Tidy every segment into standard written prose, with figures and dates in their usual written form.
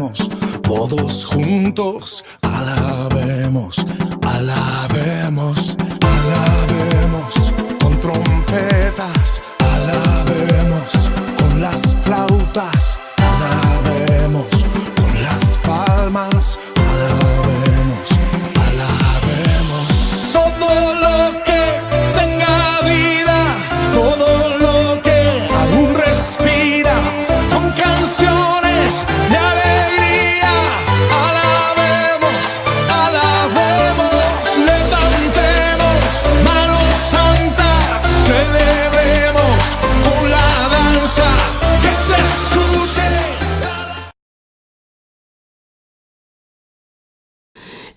alabemos, todos juntos alabemos, alabemos, alabemos, con trompetas, alabemos, con las flautas, alabemos, con las palmas, alabemos, alabemos. Todo lo que tenga vida, todo lo que aún respira, con canciones de alegría, alabemos, alabemos, levantemos manos santas, celebremos con la danza que se escuche.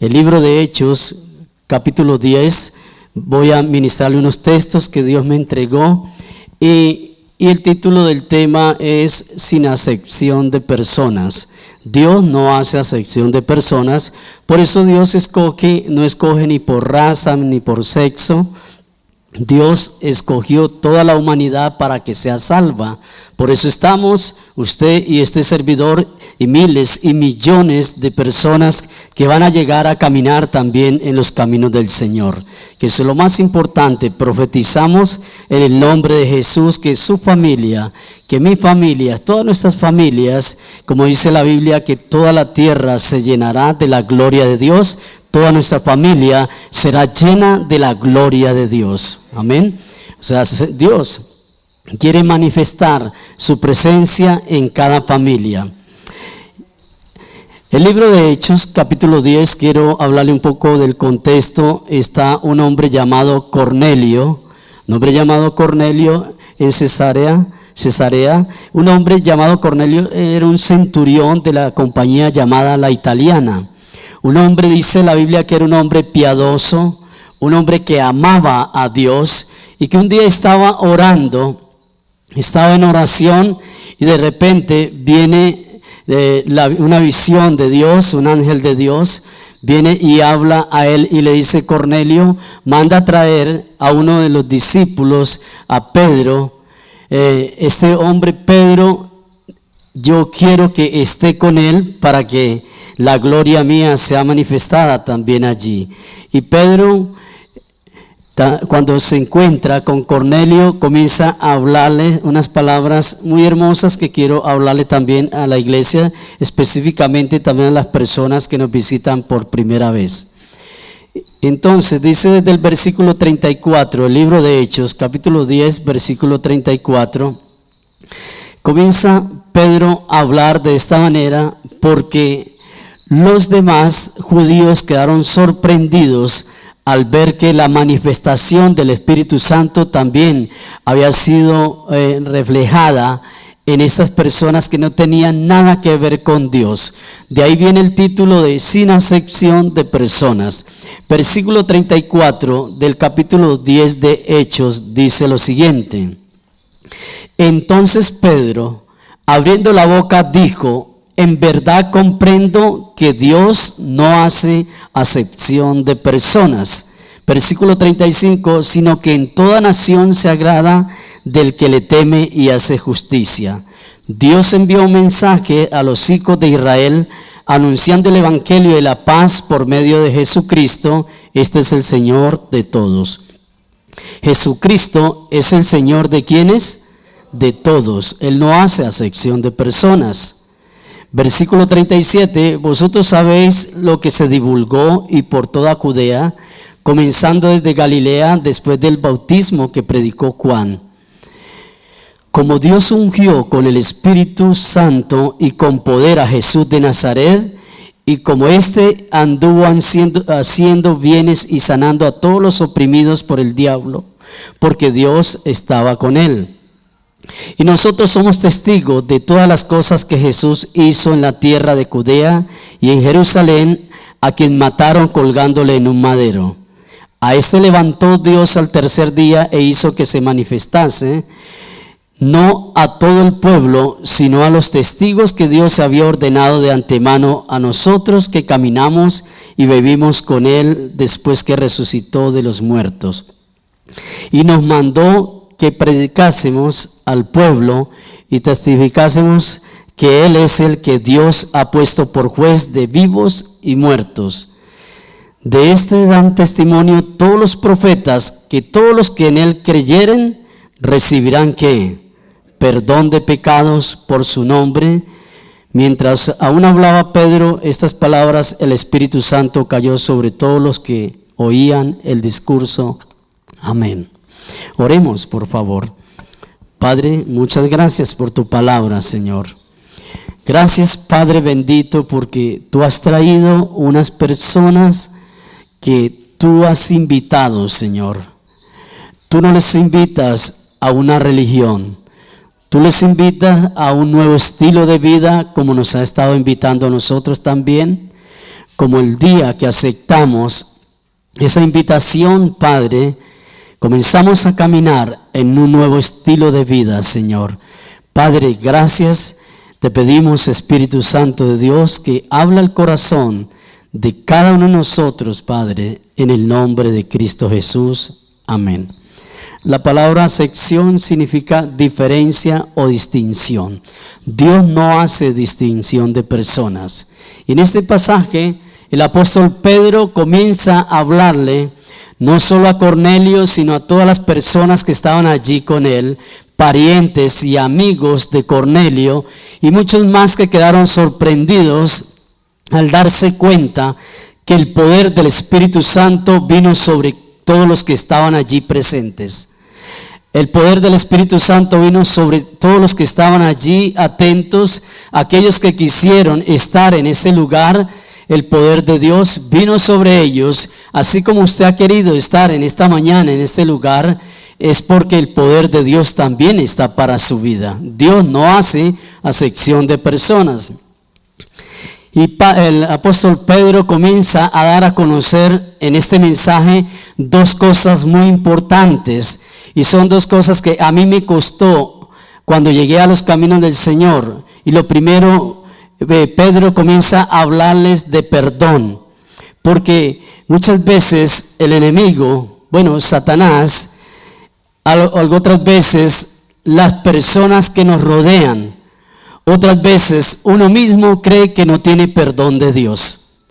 El libro de Hechos, capítulo 10, voy a ministrarle unos textos que Dios me entregó y el título del tema es Sin acepción de personas. Dios no hace acepción de personas, por eso Dios no escoge ni por raza ni por sexo. Dios escogió toda la humanidad para que sea salva. Por eso estamos, usted y este servidor, y miles y millones de personas que van a llegar a caminar también en los caminos del Señor. Que eso es lo más importante. Profetizamos en el nombre de Jesús que su familia, que mi familia, todas nuestras familias, como dice la Biblia, que toda la tierra se llenará de la gloria de Dios. Toda nuestra familia será llena de la gloria de Dios. Amén. O sea, Dios quiere manifestar su presencia en cada familia. El libro de Hechos, capítulo 10, quiero hablarle un poco del contexto. Está un hombre llamado Cornelio, en Cesarea. Un hombre llamado Cornelio era un centurión de la compañía llamada La Italiana. Un hombre, dice la Biblia, que era un hombre piadoso, un hombre que amaba a Dios y que un día estaba orando, estaba en oración y de repente viene una visión de Dios, un ángel de Dios, viene y habla a él y le dice: Cornelio, manda a traer a uno de los discípulos, a Pedro. Este hombre Pedro, yo quiero que esté con él para que la gloria mía sea manifestada también allí. Y Pedro, cuando se encuentra con Cornelio, comienza a hablarle unas palabras muy hermosas que quiero hablarle también a la iglesia, específicamente también a las personas que nos visitan por primera vez. Entonces dice desde el versículo 34, el libro de Hechos, capítulo 10, versículo 34, comienza Pedro a hablar de esta manera porque los demás judíos quedaron sorprendidos al ver que la manifestación del Espíritu Santo también había sido reflejada en esas personas que no tenían nada que ver con Dios. De ahí viene el título de Sin acepción de personas. Versículo 34 del capítulo 10 de Hechos dice lo siguiente: Entonces Pedro, abriendo la boca, dijo: En verdad comprendo que Dios no hace acepción de personas. Versículo 35, sino que en toda nación se agrada del que le teme y hace justicia. Dios envió un mensaje a los hijos de Israel anunciando el evangelio de la paz por medio de Jesucristo. Este es el Señor de todos. Jesucristo es el Señor de ¿quiénes? De todos. Él no hace acepción de personas. Versículo 37, vosotros sabéis lo que se divulgó y por toda Judea, comenzando desde Galilea, después del bautismo que predicó Juan. Como Dios ungió con el Espíritu Santo y con poder a Jesús de Nazaret, y como éste anduvo haciendo bienes y sanando a todos los oprimidos por el diablo, porque Dios estaba con él. Y nosotros somos testigos de todas las cosas que Jesús hizo en la tierra de Judea y en Jerusalén, a quien mataron colgándole en un madero. A este levantó Dios al tercer día e hizo que se manifestase, no a todo el pueblo, sino a los testigos que Dios había ordenado de antemano, a nosotros que caminamos y vivimos con él después que resucitó de los muertos. Y nos mandó que predicásemos al pueblo y testificásemos que Él es el que Dios ha puesto por juez de vivos y muertos. De este dan testimonio todos los profetas, que todos los que en Él creyeren recibirán ¿qué? Perdón de pecados por su nombre. Mientras aún hablaba Pedro estas palabras, el Espíritu Santo cayó sobre todos los que oían el discurso. Amén. Oremos, por favor. Padre, muchas gracias por tu palabra, Señor. Gracias, Padre bendito, porque tú has traído unas personas que tú has invitado, Señor. Tú no les invitas a una religión. Tú les invitas a un nuevo estilo de vida, como nos ha estado invitando a nosotros también, como el día que aceptamos esa invitación, Padre, comenzamos a caminar en un nuevo estilo de vida, Señor. Padre, gracias, te pedimos, Espíritu Santo de Dios, que habla el corazón de cada uno de nosotros, Padre, en el nombre de Cristo Jesús. Amén. La palabra sección significa diferencia o distinción. Dios no hace distinción de personas. Y en este pasaje, el apóstol Pedro comienza a hablarle no solo a Cornelio, sino a todas las personas que estaban allí con él, parientes y amigos de Cornelio, y muchos más que quedaron sorprendidos al darse cuenta que el poder del Espíritu Santo vino sobre todos los que estaban allí presentes. El poder del Espíritu Santo vino sobre todos los que estaban allí atentos, aquellos que quisieron estar en ese lugar. El poder de Dios vino sobre ellos, así como usted ha querido estar en esta mañana en este lugar, es porque el poder de Dios también está para su vida. Dios no hace acepción de personas. Y el apóstol Pedro comienza a dar a conocer en este mensaje dos cosas muy importantes. Y son dos cosas que a mí me costó cuando llegué a los caminos del Señor. Y lo primero, Pedro comienza a hablarles de perdón. Porque muchas veces el enemigo, Satanás, otras veces las personas que nos rodean, otras veces uno mismo cree que no tiene perdón de Dios.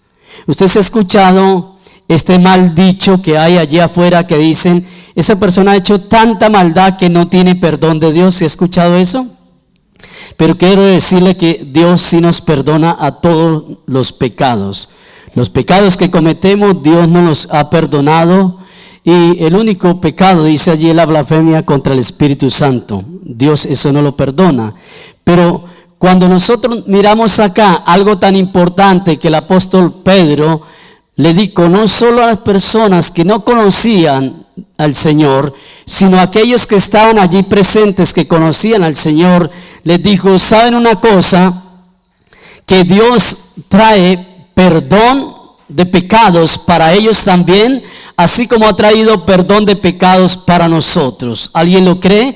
Usted se ha escuchado este mal dicho que hay allí afuera que dicen: esa persona ha hecho tanta maldad que no tiene perdón de Dios. ¿Se ha escuchado eso? Pero quiero decirle que Dios sí nos perdona a todos los pecados. Los pecados que cometemos, Dios no los ha perdonado. Y el único pecado, dice allí, la blasfemia contra el Espíritu Santo. Dios eso no lo perdona. Pero cuando nosotros miramos acá algo tan importante que el apóstol Pedro le dijo, no solo a las personas que no conocían al Señor, sino a aquellos que estaban allí presentes, que conocían al Señor, les dijo: ¿saben una cosa? Que Dios trae perdón de pecados para ellos también, así como ha traído perdón de pecados para nosotros. ¿Alguien lo cree?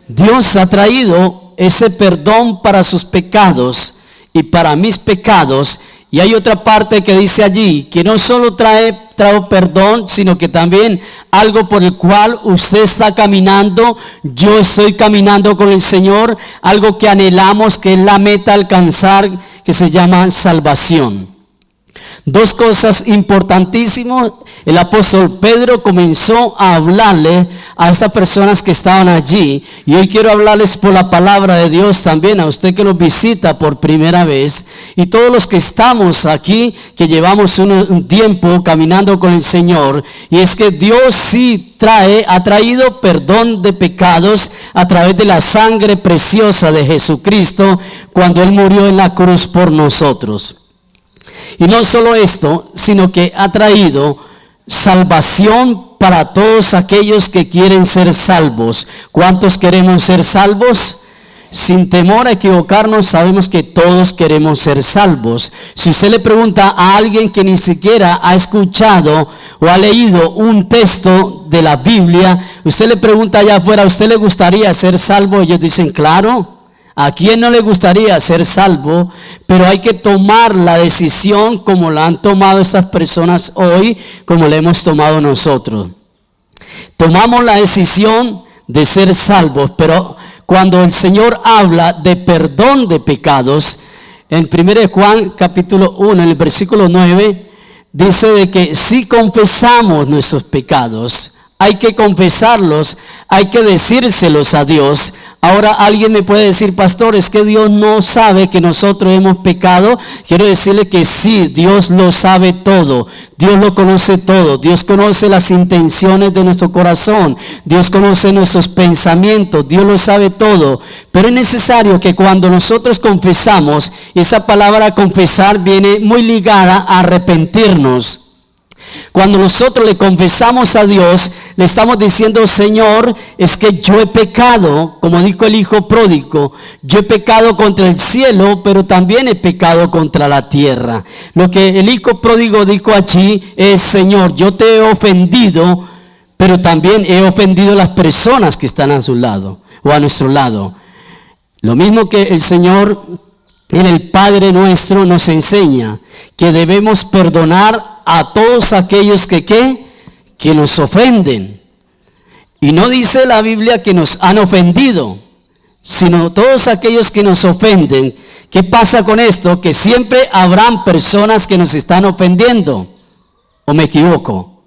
Dios ha traído ese perdón para sus pecados y para mis pecados. Y hay otra parte que dice allí que no solo trae perdón, sino que también algo por el cual usted está caminando, yo estoy caminando con el Señor, algo que anhelamos, que es la meta a alcanzar, que se llama salvación. Dos cosas importantísimas. El apóstol Pedro comenzó a hablarle a esas personas que estaban allí, y hoy quiero hablarles por la palabra de Dios también a usted que nos visita por primera vez, y todos los que estamos aquí, que llevamos un tiempo caminando con el Señor. Y es que Dios sí ha traído perdón de pecados a través de la sangre preciosa de Jesucristo, cuando Él murió en la cruz por nosotros. Y no solo esto, sino que ha traído salvación para todos aquellos que quieren ser salvos. ¿Cuántos queremos ser salvos? Sin temor a equivocarnos, sabemos que todos queremos ser salvos. Si usted le pregunta a alguien que ni siquiera ha escuchado o ha leído un texto de la Biblia, usted le pregunta allá afuera: ¿a usted le gustaría ser salvo? Ellos dicen: claro. ¿A quién no le gustaría ser salvo? Pero hay que tomar la decisión como la han tomado estas personas hoy, como la hemos tomado nosotros. Tomamos la decisión de ser salvos, pero cuando el Señor habla de perdón de pecados, en 1 Juan capítulo 1, en el versículo 9, dice de que si confesamos nuestros pecados, hay que confesarlos, hay que decírselos a Dios. Ahora alguien me puede decir, pastor, es que Dios no sabe que nosotros hemos pecado. Quiero decirle que sí, Dios lo sabe todo, Dios lo conoce todo, Dios conoce las intenciones de nuestro corazón, Dios conoce nuestros pensamientos, Dios lo sabe todo. Pero es necesario que cuando nosotros confesamos, esa palabra confesar viene muy ligada a arrepentirnos. Cuando nosotros le confesamos a Dios, le estamos diciendo, Señor, es que yo he pecado, como dijo el hijo pródigo, yo he pecado contra el cielo, pero también he pecado contra la tierra. Lo que el hijo pródigo dijo allí es, Señor, yo te he ofendido, pero también he ofendido a las personas que están a su lado o a nuestro lado. Lo mismo que el Señor en el Padre Nuestro nos enseña que debemos perdonar a todos aquellos que nos ofenden. Y no dice la Biblia que nos han ofendido, sino todos aquellos que nos ofenden. ¿Qué pasa con esto? Que siempre habrán personas que nos están ofendiendo. ¿O me equivoco?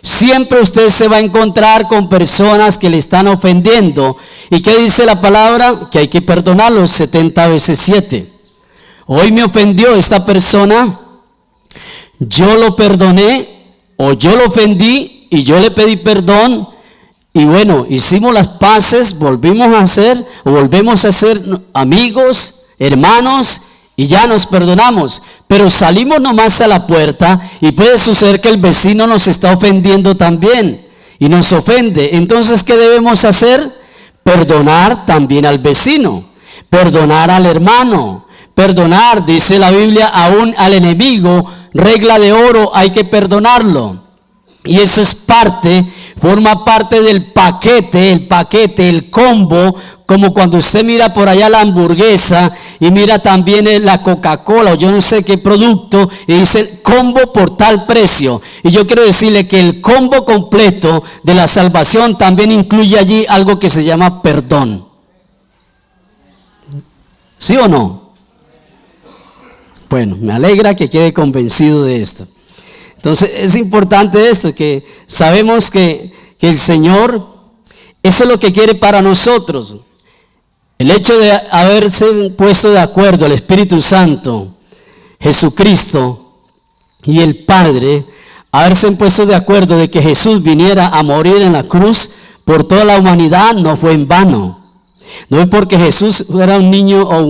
Siempre usted se va a encontrar con personas que le están ofendiendo. ¿Y qué dice la palabra? Que hay que perdonarlos 70 veces 7. Hoy me ofendió esta persona, yo lo perdoné o yo lo ofendí y yo le pedí perdón y bueno, hicimos las paces, volvemos a ser amigos, hermanos y ya nos perdonamos. Pero salimos nomás a la puerta y puede suceder que el vecino nos está ofendiendo también y nos ofende. Entonces, ¿qué debemos hacer? Perdonar también al vecino, perdonar al hermano. Perdonar, dice la Biblia, aún al enemigo, regla de oro, hay que perdonarlo. Y eso es forma parte del paquete, el combo, como cuando usted mira por allá la hamburguesa y mira también la Coca-Cola o yo no sé qué producto y dice combo por tal precio. Y yo quiero decirle que el combo completo de la salvación también incluye allí algo que se llama perdón. ¿Sí o no? Bueno, me alegra que quede convencido de esto. Entonces es importante esto, que sabemos que el Señor, eso es lo que quiere para nosotros. El hecho de haberse puesto de acuerdo el Espíritu Santo, Jesucristo y el Padre, haberse puesto de acuerdo de que Jesús viniera a morir en la cruz por toda la humanidad, no fue en vano. No es porque Jesús era un niño o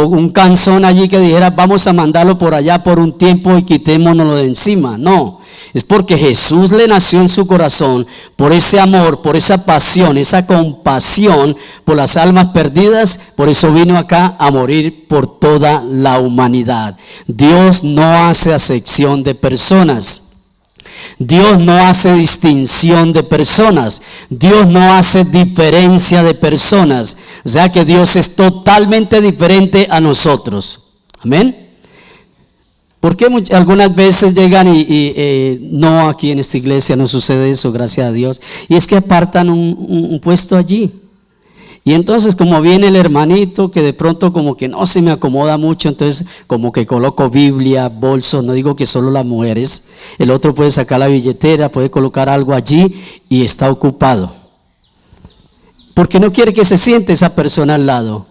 un canzón allí que dijera vamos a mandarlo por allá por un tiempo y quitémonoslo de encima. No, es porque Jesús le nació en su corazón por ese amor, por esa pasión, esa compasión por las almas perdidas. Por eso vino acá a morir por toda la humanidad. Dios no hace acepción de personas. Dios no hace distinción de personas. Dios no hace diferencia de personas. O sea que Dios es totalmente diferente a nosotros. Amén. Porque algunas veces llegan y no, aquí en esta iglesia no sucede eso, gracias a Dios. Y es que apartan un puesto allí. Y entonces como viene el hermanito que de pronto como que no se me acomoda mucho, entonces como que coloco Biblia, bolsos, no digo que solo las mujeres, el otro puede sacar la billetera, puede colocar algo allí y está ocupado. Porque no quiere que se siente esa persona al lado.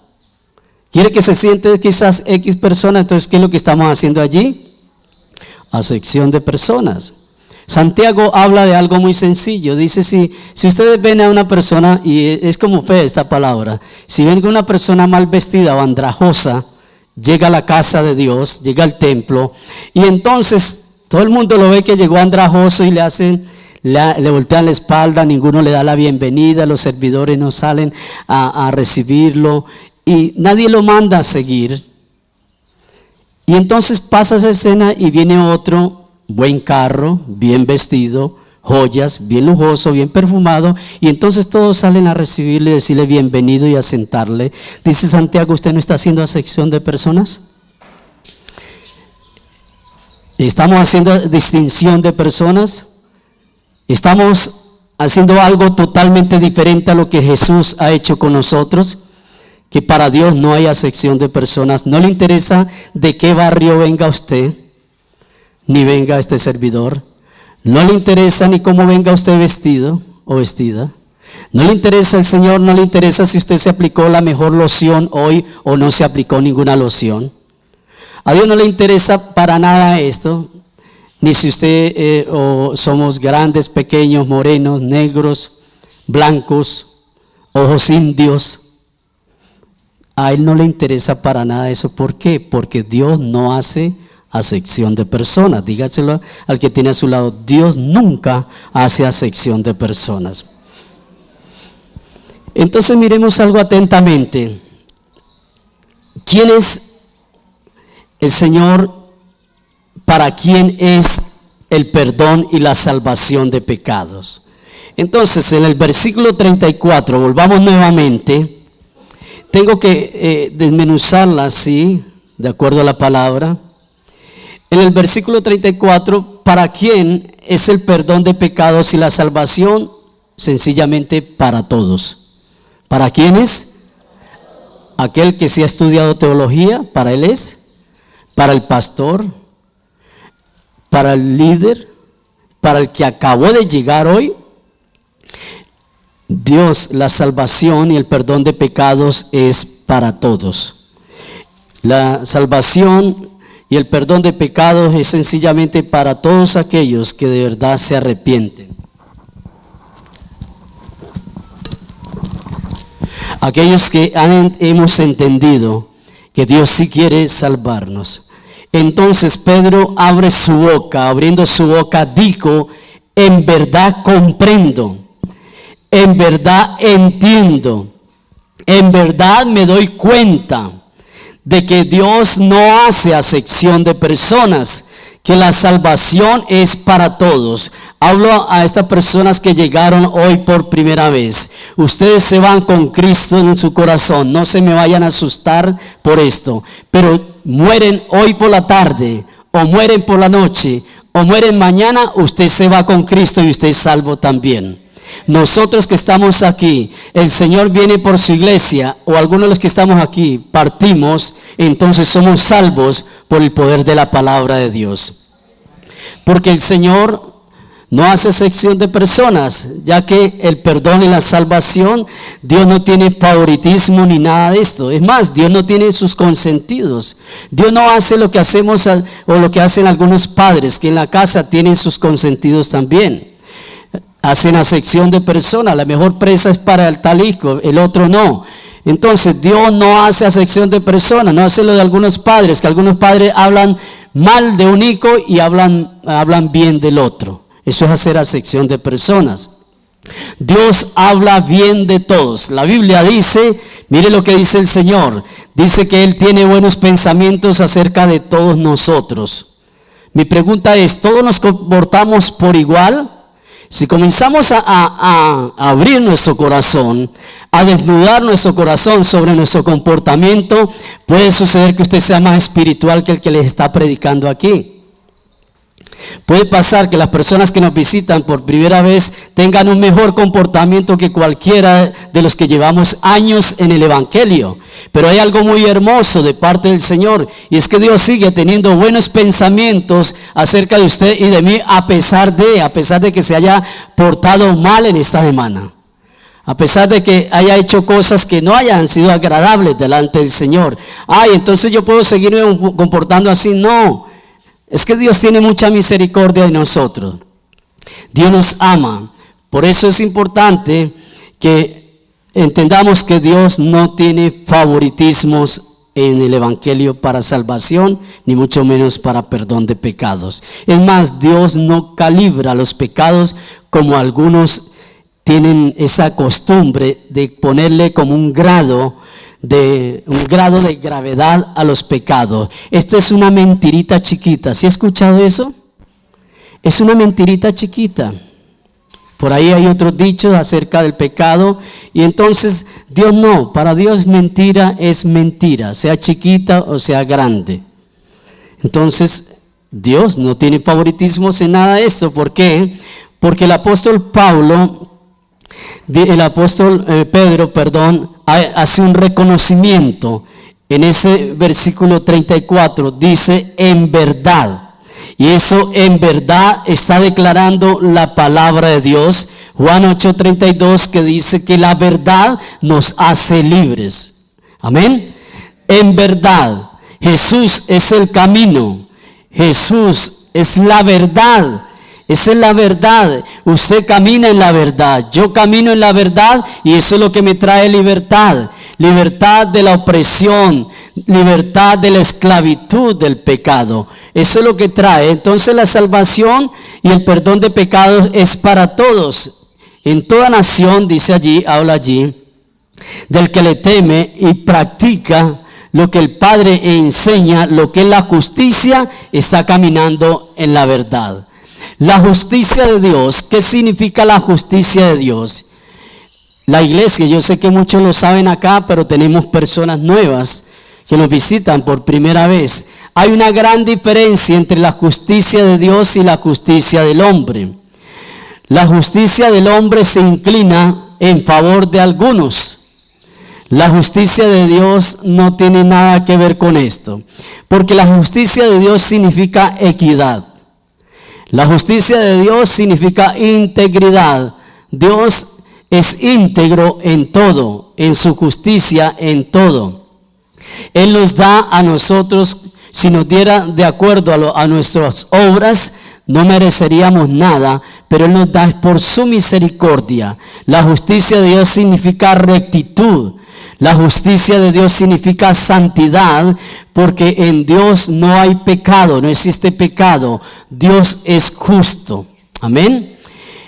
Quiere que se siente quizás X persona, entonces ¿qué es lo que estamos haciendo allí? Acepción de personas. Santiago habla de algo muy sencillo. Dice, si ustedes ven a una persona, y es como fe esta palabra, si ven que una persona mal vestida o andrajosa llega a la casa de Dios, llega al templo, y entonces todo el mundo lo ve que llegó andrajoso y le voltean la espalda, ninguno le da la bienvenida, los servidores no salen a recibirlo y nadie lo manda a seguir. Y entonces pasa esa escena y viene otro, buen carro, bien vestido, joyas, bien lujoso, bien perfumado, y entonces todos salen a recibirle, decirle bienvenido y a sentarle. Dice Santiago, ¿usted no está haciendo acepción de personas? ¿Estamos haciendo distinción de personas? ¿Estamos haciendo algo totalmente diferente a lo que Jesús ha hecho con nosotros? que para Dios no hay acepción de personas. No le interesa de qué barrio venga usted, ni venga este servidor. No le interesa ni cómo venga usted vestido o vestida. No le interesa el Señor, no le interesa si usted se aplicó la mejor loción hoy o no se aplicó ninguna loción. A Dios no le interesa para nada esto, ni si usted o somos grandes, pequeños, morenos, negros, blancos, ojos indios. A Él no le interesa para nada eso. ¿Por qué? Porque Dios no hace acepción de personas. Dígaselo al que tiene a su lado. Dios nunca hace acepción de personas. Entonces miremos algo atentamente. ¿Quién es el Señor? ¿Para quién es el perdón y la salvación de pecados? Entonces en el versículo 34, volvamos nuevamente. Tengo que desmenuzarla así, de acuerdo a la palabra. En el versículo 34, ¿para quién es el perdón de pecados y la salvación? Sencillamente para todos. ¿Para quién es? Aquel que sí ha estudiado teología, para él es. Para el pastor, para el líder, para el que acabó de llegar hoy. Dios, la salvación y el perdón de pecados es para todos. La salvación y el perdón de pecados es sencillamente para todos aquellos que de verdad se arrepienten. Aquellos que hemos entendido que Dios sí quiere salvarnos. Entonces Pedro abre su boca, abriendo su boca dijo: en verdad comprendo, en verdad entiendo, en verdad me doy cuenta de que Dios no hace acepción de personas, que la salvación es para todos. Hablo a estas personas que llegaron hoy por primera vez. Ustedes se van con Cristo en su corazón, no se me vayan a asustar por esto, pero mueren hoy por la tarde, o mueren por la noche, o mueren mañana, usted se va con Cristo y usted es salvo también. Nosotros que estamos aquí, el Señor viene por su iglesia, o algunos de los que estamos aquí partimos, entonces somos salvos por el poder de la palabra de Dios. Porque el Señor no hace excepción de personas, ya que el perdón y la salvación, Dios no tiene favoritismo ni nada de esto. Es más, Dios no tiene sus consentidos. Dios no hace lo que hacemos o lo que hacen algunos padres, que en la casa tienen sus consentidos también. Hacen acepción de personas, la mejor presa es para el tal hijo, el otro no. Entonces Dios no hace acepción de personas, no hace lo de algunos padres, que algunos padres hablan mal de un hijo y hablan bien del otro. Eso es hacer acepción de personas. Dios habla bien de todos. La Biblia dice, mire lo que dice el Señor, dice que Él tiene buenos pensamientos acerca de todos nosotros. Mi pregunta es, ¿todos nos comportamos por igual? Si comenzamos a abrir nuestro corazón, a desnudar nuestro corazón sobre nuestro comportamiento, puede suceder que usted sea más espiritual que el que les está predicando aquí. Puede pasar que las personas que nos visitan por primera vez tengan un mejor comportamiento que cualquiera de los que llevamos años en el Evangelio. Pero hay algo muy hermoso de parte del Señor, y es que Dios sigue teniendo buenos pensamientos acerca de usted y de mí, a pesar de que se haya portado mal en esta semana. A pesar de que haya hecho cosas que no hayan sido agradables delante del Señor. Entonces yo puedo seguirme comportando así. No. Es que Dios tiene mucha misericordia de nosotros. Dios nos ama. Por eso es importante que entendamos que Dios no tiene favoritismos en el Evangelio para salvación, ni mucho menos para perdón de pecados. Es más, Dios no calibra los pecados como algunos tienen esa costumbre de ponerle como un grado de gravedad a los pecados. Esto es una mentirita chiquita. ¿Sí ha escuchado eso? Es una mentirita chiquita. Por ahí hay otros dichos acerca del pecado, y entonces Dios no, para Dios mentira es mentira, sea chiquita o sea grande. Entonces Dios no tiene favoritismos en nada de esto. ¿Por qué? Porque el apóstol Pablo El apóstol Pedro, hace un reconocimiento en ese versículo 34, dice en verdad. Y eso en verdad está declarando la palabra de Dios. Juan 8:32, que dice que la verdad nos hace libres. Amén. En verdad, Jesús es el camino. Jesús es la verdad. Esa es la verdad. Usted camina en la verdad. Yo camino en la verdad y eso es lo que me trae libertad. Libertad de la opresión, libertad de la esclavitud del pecado. Eso es lo que trae. Entonces la salvación y el perdón de pecados es para todos. En toda nación, dice allí, habla allí, del que le teme y practica lo que el Padre enseña, lo que es la justicia, está caminando en la verdad. La justicia de Dios. ¿Qué significa la justicia de Dios? La iglesia, yo sé que muchos lo saben acá, pero tenemos personas nuevas que nos visitan por primera vez. Hay una gran diferencia entre la justicia de Dios y la justicia del hombre. La justicia del hombre se inclina en favor de algunos. La justicia de Dios no tiene nada que ver con esto, porque la justicia de Dios significa equidad. La justicia de Dios significa integridad. Dios es íntegro en todo, en su justicia en todo. Él nos da a nosotros, si nos diera de acuerdo a nuestras obras, no mereceríamos nada, pero Él nos da por su misericordia. La justicia de Dios significa rectitud. La justicia de Dios significa santidad, porque en Dios no hay pecado, no existe pecado. Dios es justo. Amén.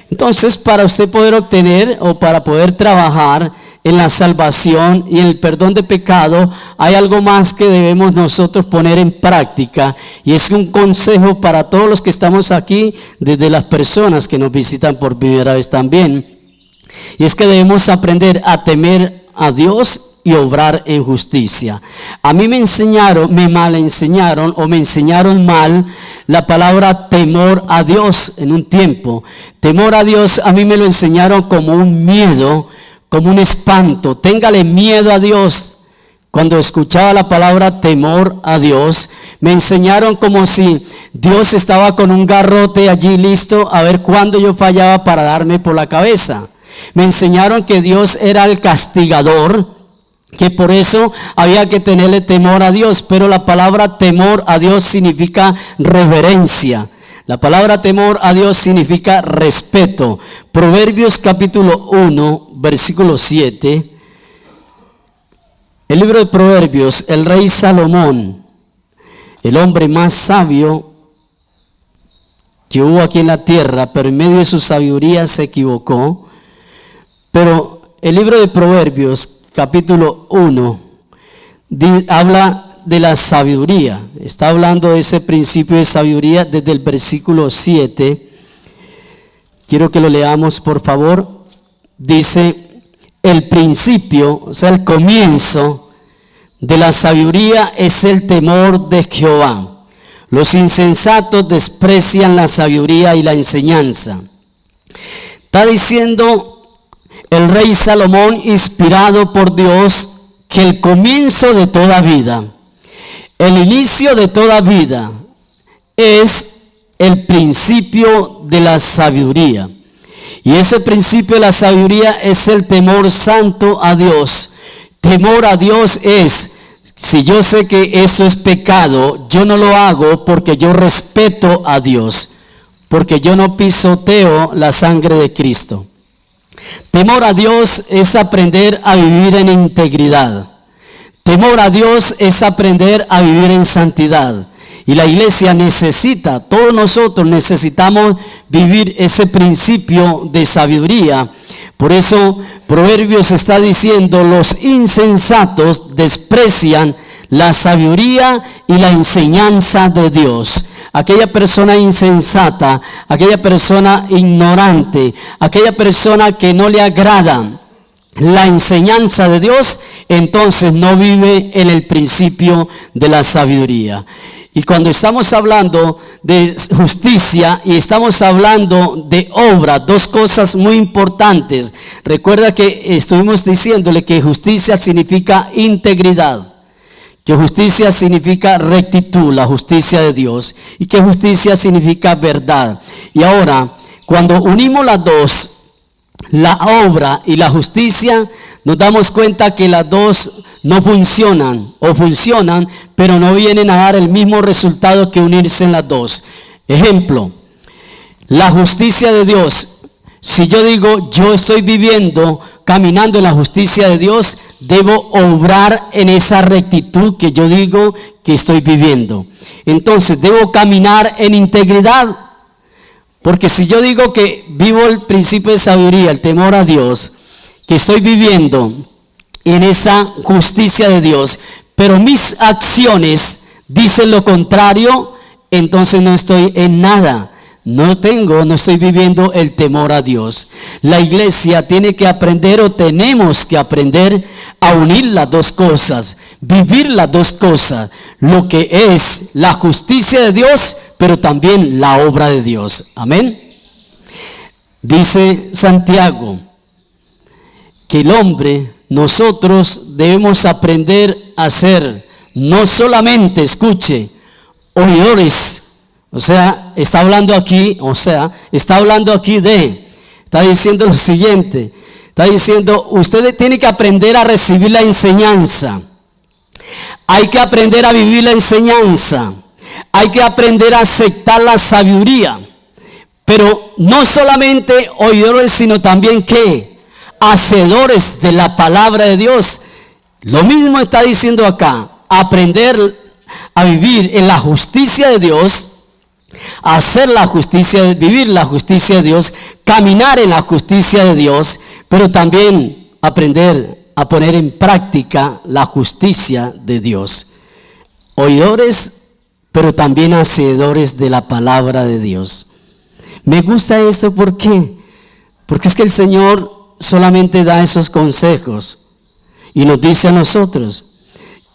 Entonces, para usted poder obtener o para poder trabajar en la salvación y en el perdón de pecado, hay algo más que debemos nosotros poner en práctica, y es un consejo para todos los que estamos aquí, desde las personas que nos visitan por primera vez también, y es que debemos aprender a temer a Dios y obrar en justicia. A mí me mal enseñaron mal la palabra temor a Dios en un tiempo. Temor a Dios a mí me lo enseñaron como un miedo, como un espanto. Téngale miedo a Dios. Cuando escuchaba la palabra temor a Dios, me enseñaron como si Dios estaba con un garrote allí listo a ver cuándo yo fallaba para darme por la cabeza. Me enseñaron que Dios era el castigador, que por eso había que tenerle temor a Dios, pero la palabra temor a Dios significa reverencia. La palabra temor a Dios significa respeto. Proverbios capítulo 1, versículo 7. El libro de Proverbios, el rey Salomón, el hombre más sabio que hubo aquí en la tierra, pero en medio de su sabiduría se equivocó. Pero el libro de Proverbios, capítulo 1, habla de la sabiduría. Está hablando de ese principio de sabiduría desde el versículo 7. Quiero que lo leamos, por favor. Dice, el principio, o sea, el comienzo de la sabiduría es el temor de Jehová. Los insensatos desprecian la sabiduría y la enseñanza. Está diciendo el rey Salomón, inspirado por Dios, que el comienzo de toda vida, el inicio de toda vida, es el principio de la sabiduría. Y ese principio de la sabiduría es el temor santo a Dios. Temor a Dios es, si yo sé que eso es pecado, yo no lo hago porque yo respeto a Dios, porque yo no pisoteo la sangre de Cristo. Temor a Dios es aprender a vivir en integridad. Temor a Dios es aprender a vivir en santidad. Y la iglesia necesita, todos nosotros necesitamos vivir ese principio de sabiduría. Por eso Proverbios está diciendo, los insensatos desprecian la sabiduría y la enseñanza de Dios. Aquella persona insensata, aquella persona ignorante, aquella persona que no le agrada la enseñanza de Dios, entonces no vive en el principio de la sabiduría. Y cuando estamos hablando de justicia y estamos hablando de obra, dos cosas muy importantes. Recuerda que estuvimos diciéndole que justicia significa integridad, que justicia significa rectitud, la justicia de Dios, y que justicia significa verdad. Y ahora, cuando unimos las dos, la obra y la justicia, nos damos cuenta que las dos no funcionan o funcionan, pero no vienen a dar el mismo resultado que unirse en las dos. Ejemplo, la justicia de Dios. Si yo digo, yo estoy viviendo, caminando en la justicia de Dios, debo obrar en esa rectitud que yo digo que estoy viviendo. Entonces, debo caminar en integridad. Porque si yo digo que vivo el principio de sabiduría, el temor a Dios, que estoy viviendo en esa justicia de Dios, pero mis acciones dicen lo contrario, entonces no estoy en nada. No estoy viviendo el temor a Dios. La iglesia tiene que aprender, o tenemos que aprender a unir las dos cosas, vivir las dos cosas, lo que es la justicia de Dios, pero también la obra de Dios. Amén. Dice Santiago que el hombre, nosotros debemos aprender a ser no solamente, escuche, oidores. O sea, está hablando aquí está diciendo lo siguiente, está diciendo, usted tiene que aprender a recibir la enseñanza, hay que aprender a vivir la enseñanza, hay que aprender a aceptar la sabiduría, pero no solamente oidores, sino también ¿qué? Hacedores de la palabra de Dios. Lo mismo está diciendo acá, aprender a vivir en la justicia de Dios, hacer la justicia, vivir la justicia de Dios, caminar en la justicia de Dios, pero también aprender a poner en práctica la justicia de Dios. Oidores, pero también hacedores de la palabra de Dios. Me gusta eso, ¿por qué? Porque es que el Señor solamente da esos consejos y nos dice a nosotros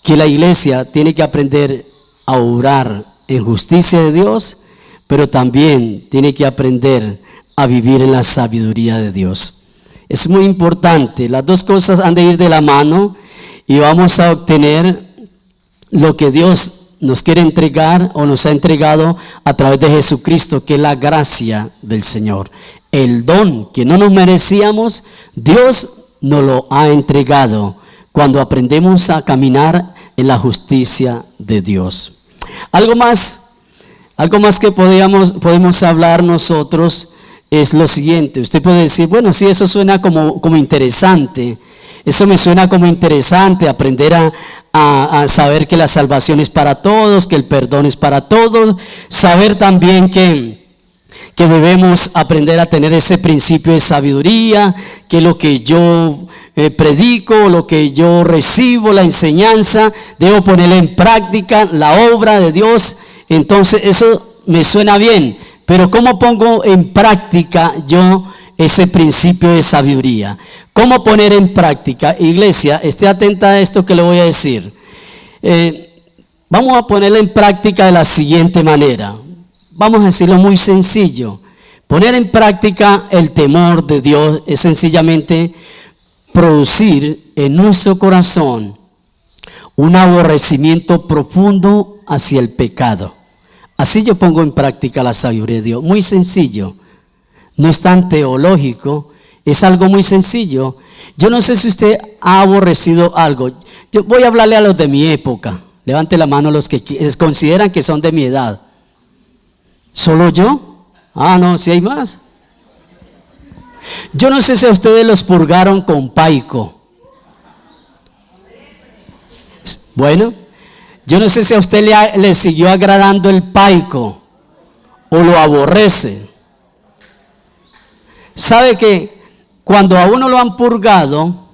que la iglesia tiene que aprender a obrar en justicia de Dios, pero también tiene que aprender a vivir en la sabiduría de Dios. Es muy importante, las dos cosas han de ir de la mano y vamos a obtener lo que Dios nos quiere entregar o nos ha entregado a través de Jesucristo, que es la gracia del Señor. El don que no nos merecíamos, Dios nos lo ha entregado cuando aprendemos a caminar en la justicia de Dios. Algo más que podemos hablar nosotros es lo siguiente. Usted puede decir, bueno, sí, eso suena como interesante. Eso me suena como interesante, aprender a saber que la salvación es para todos, que el perdón es para todos. Saber también que debemos aprender a tener ese principio de sabiduría, que lo que yo predico, lo que yo recibo, la enseñanza, debo ponerla en práctica, la obra de Dios. Entonces eso me suena bien, pero ¿cómo pongo en práctica yo ese principio de sabiduría? ¿Cómo poner en práctica? Iglesia, esté atenta a esto que le voy a decir. Vamos a ponerla en práctica de la siguiente manera. Vamos a decirlo muy sencillo. Poner en práctica el temor de Dios es sencillamente producir en nuestro corazón un aborrecimiento profundo hacia el pecado. Así yo pongo en práctica la sabiduría de Dios. Muy sencillo. No es tan teológico. Es algo muy sencillo. Yo no sé si usted ha aborrecido algo. Yo voy a hablarle a los de mi época. Levante la mano los que consideran que son de mi edad. ¿Solo yo? Ah, no, si hay más. Yo no sé si a ustedes los purgaron con paico. Bueno, yo no sé si a usted le siguió agradando el paico o lo aborrece. ¿Sabe que cuando a uno lo han purgado,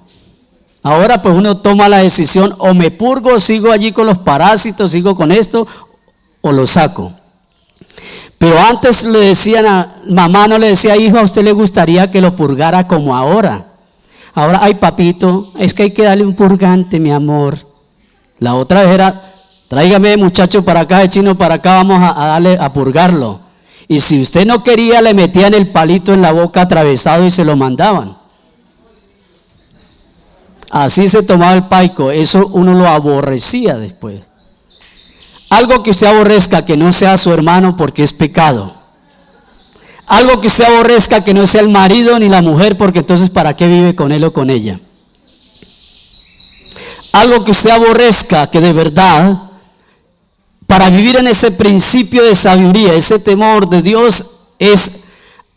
ahora pues uno toma la decisión, o me purgo, sigo allí con los parásitos, sigo con esto, o lo saco? Pero antes le decían mamá no le decía, hijo, a usted le gustaría que lo purgara como ahora. Ahora, ay papito, es que hay que darle un purgante, mi amor. La otra vez era, Tráigame muchacho para acá, el chino para acá, vamos a darle a purgarlo. Y si usted no quería, le metían el palito en la boca atravesado y se lo mandaban. Así se tomaba el paico, eso uno lo aborrecía después. Algo que usted aborrezca que no sea su hermano porque es pecado. Algo que usted aborrezca que no sea el marido ni la mujer porque entonces ¿para qué vive con él o con ella? Algo que usted aborrezca que de verdad, para vivir en ese principio de sabiduría, ese temor de Dios, es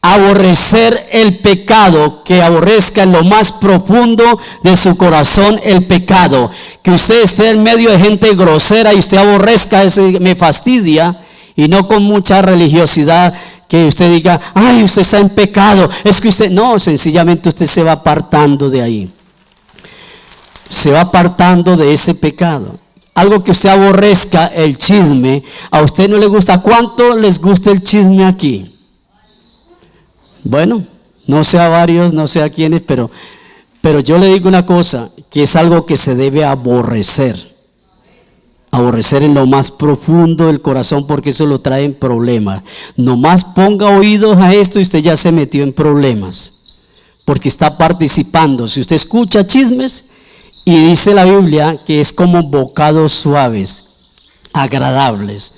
aborrecer el pecado, que aborrezca en lo más profundo de su corazón el pecado. Que usted esté en medio de gente grosera y usted aborrezca eso, me fastidia, y no con mucha religiosidad que usted diga, ay, usted está en pecado, es que usted, no, sencillamente usted se va apartando de ahí. Se va apartando de ese pecado. Algo que usted aborrezca, el chisme, a usted no le gusta. ¿Cuánto les gusta el chisme aquí? Bueno, no sé a varios, no sé a quiénes, pero yo le digo una cosa, que es algo que se debe aborrecer. Aborrecer en lo más profundo del corazón, porque eso lo trae en problemas. Nomás ponga oídos a esto y usted ya se metió en problemas, porque está participando. Si usted escucha chismes, y dice la Biblia que es como bocados suaves, agradables.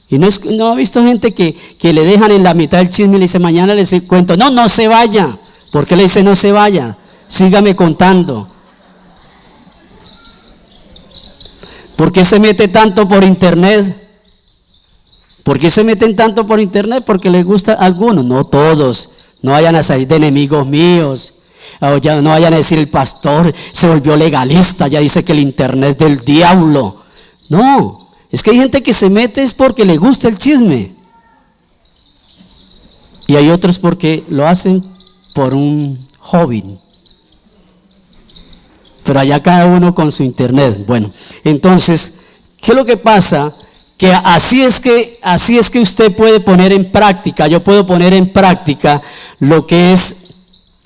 Y no ha visto gente que le dejan en la mitad del chisme y le dice, mañana les cuento. No se vaya. ¿Por qué le dice no se vaya? Sígame contando. ¿Por qué se mete tanto por internet? ¿Por qué se meten tanto por internet? Porque les gusta a algunos, no todos. No vayan a salir de enemigos míos. O ya no vayan a decir el pastor se volvió legalista, ya dice que el internet es del diablo. No, es que hay gente que se mete es porque le gusta el chisme. Y hay otros porque lo hacen por un hobby. Pero allá cada uno con su internet. Bueno, entonces, ¿qué es lo que pasa? Que así es que usted puede poner en práctica, yo puedo poner en práctica lo que es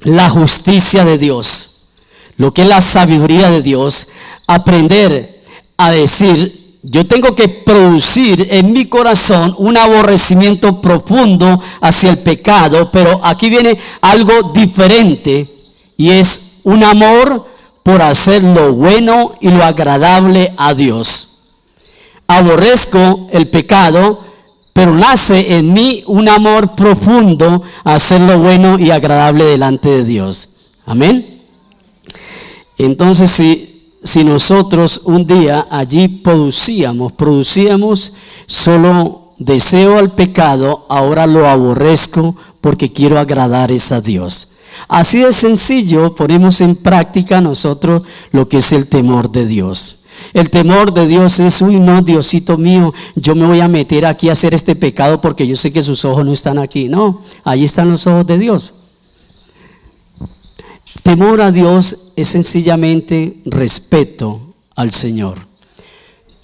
la justicia de Dios, lo que es la sabiduría de Dios, aprender a decir, yo tengo que producir en mi corazón un aborrecimiento profundo hacia el pecado, pero aquí viene algo diferente y es un amor por hacer lo bueno y lo agradable a Dios. Aborrezco el pecado, pero nace en mí un amor profundo a hacer lo bueno y agradable delante de Dios. Amén. Entonces, si nosotros un día allí producíamos solo deseo al pecado, ahora lo aborrezco porque quiero agradar a Dios. Así de sencillo ponemos en práctica nosotros lo que es el temor de Dios. El temor de Dios es, uy no, Diosito mío, yo me voy a meter aquí a hacer este pecado porque yo sé que sus ojos no están aquí. No, ahí están los ojos de Dios. Temor a Dios es sencillamente respeto al Señor.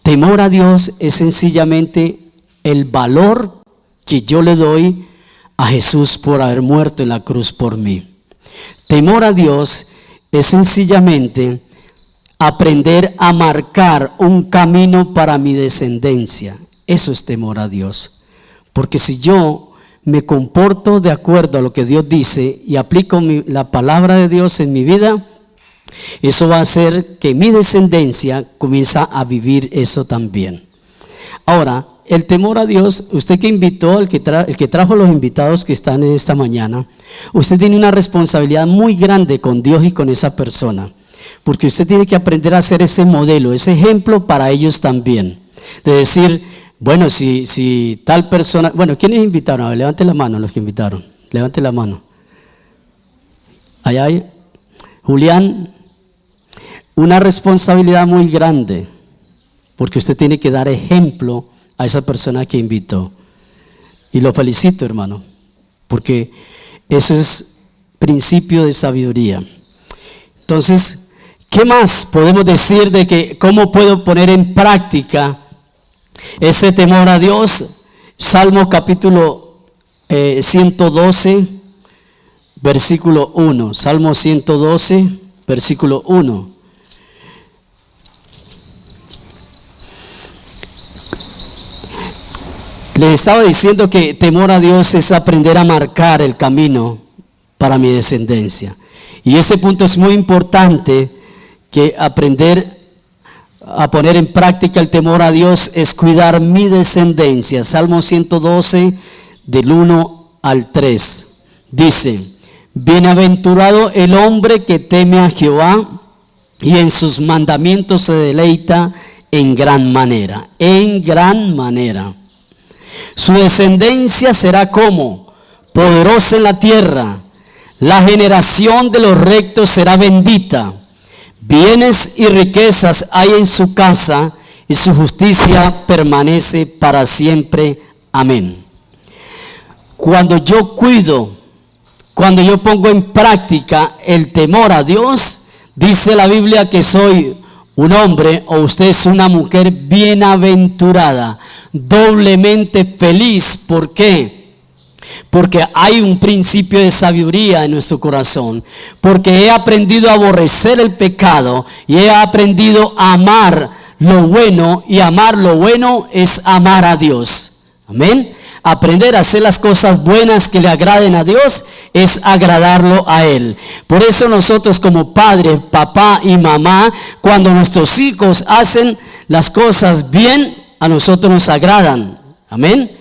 Temor a Dios es sencillamente el valor que yo le doy a Jesús por haber muerto en la cruz por mí. Temor a Dios es sencillamente aprender a marcar un camino para mi descendencia. Eso es temor a Dios. Porque si yo me comporto de acuerdo a lo que Dios dice y aplico la palabra de Dios en mi vida, eso va a hacer que mi descendencia comience a vivir eso también. Ahora, el temor a Dios, usted que invitó, el que trajo los invitados que están en esta mañana, usted tiene una responsabilidad muy grande con Dios y con esa persona. Porque usted tiene que aprender a ser ese modelo, ese ejemplo para ellos también. De decir, bueno, si tal persona, bueno, ¿quiénes invitaron? A ver, levante la mano los que invitaron, levante la mano. Allá hay, Julián, una responsabilidad muy grande, porque usted tiene que dar ejemplo a esa persona que invitó. Y lo felicito, hermano, porque eso es principio de sabiduría. Entonces, ¿qué más podemos decir de que cómo puedo poner en práctica ese temor a Dios? Salmo capítulo 112, versículo 1. Salmo 112, versículo 1. Les estaba diciendo que temor a Dios es aprender a marcar el camino para mi descendencia. Y ese punto es muy importante, que aprender a poner en práctica el temor a Dios es cuidar mi descendencia. Salmo 112, del 1 al 3. Dice: bienaventurado el hombre que teme a Jehová y en sus mandamientos se deleita en gran manera. En gran manera. Su descendencia será como poderosa en la tierra. La generación de los rectos será bendita. Bienes y riquezas hay en su casa y su justicia permanece para siempre. Amén. Cuando yo cuido, cuando yo pongo en práctica el temor a Dios, dice la Biblia que soy un hombre o usted es una mujer bienaventurada, doblemente feliz. ¿Por qué? Porque hay un principio de sabiduría en nuestro corazón, porque he aprendido a aborrecer el pecado y he aprendido a amar lo bueno, y amar lo bueno es amar a Dios. Amén. Aprender a hacer las cosas buenas que le agraden a Dios es agradarlo a Él. Por eso nosotros como padres, papá y mamá, cuando nuestros hijos hacen las cosas bien, a nosotros nos agradan. Amén.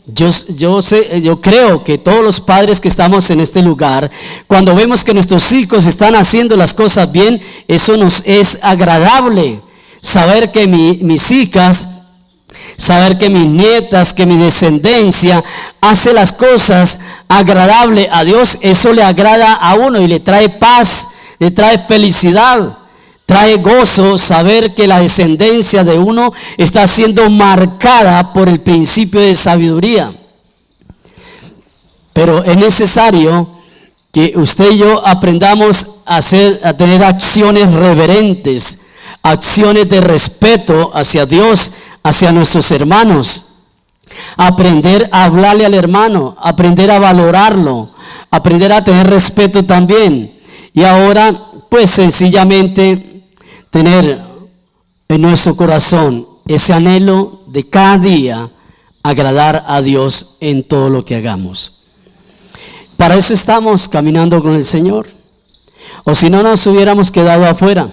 Yo creo que todos los padres que estamos en este lugar, cuando vemos que nuestros hijos están haciendo las cosas bien, eso nos es agradable. Saber que mis hijas, saber que mis nietas, que mi descendencia hace las cosas agradable a Dios, eso le agrada a uno y le trae paz, le trae felicidad, trae gozo saber que la descendencia de uno está siendo marcada por el principio de sabiduría. Pero es necesario que usted y yo aprendamos a tener acciones reverentes, acciones de respeto hacia Dios, hacia nuestros hermanos. Aprender a hablarle al hermano, aprender a valorarlo, aprender a tener respeto también. Y ahora, pues sencillamente tener en nuestro corazón ese anhelo de cada día agradar a Dios en todo lo que hagamos. Para eso estamos caminando con el Señor. O si no, nos hubiéramos quedado afuera.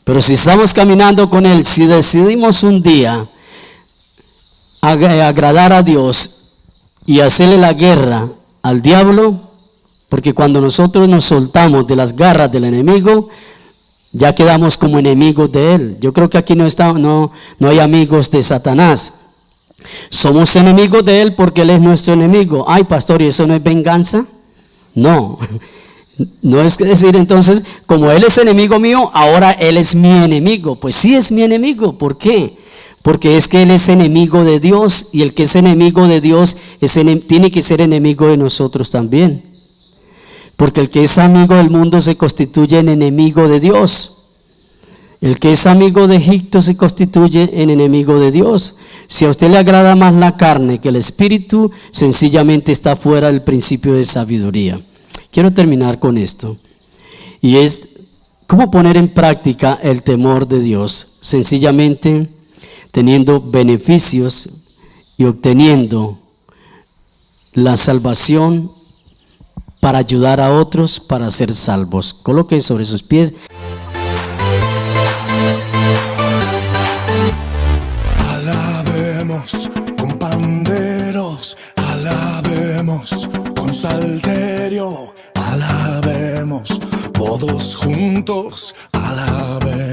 Pero si estamos caminando con Él, si decidimos un día agradar a Dios y hacerle la guerra al diablo, porque cuando nosotros nos soltamos de las garras del enemigo, ya quedamos como enemigos de Él. Yo creo que aquí no hay amigos de Satanás. Somos enemigos de Él porque Él es nuestro enemigo. Ay, pastor, ¿y eso no es venganza? No. No es decir entonces, como Él es enemigo mío, ahora Él es mi enemigo. Pues sí es mi enemigo. ¿Por qué? Porque es que Él es enemigo de Dios, y el que es enemigo de Dios tiene que ser enemigo de nosotros también. Porque el que es amigo del mundo se constituye en enemigo de Dios. El que es amigo de Egipto se constituye en enemigo de Dios. Si a usted le agrada más la carne que el espíritu, sencillamente está fuera del principio de sabiduría. Quiero terminar con esto, y es cómo poner en práctica el temor de Dios, sencillamente teniendo beneficios y obteniendo la salvación para ayudar a otros para ser salvos. Coloque sobre sus pies. Alabemos con panderos, alabemos con salterio, alabemos todos juntos, alabemos.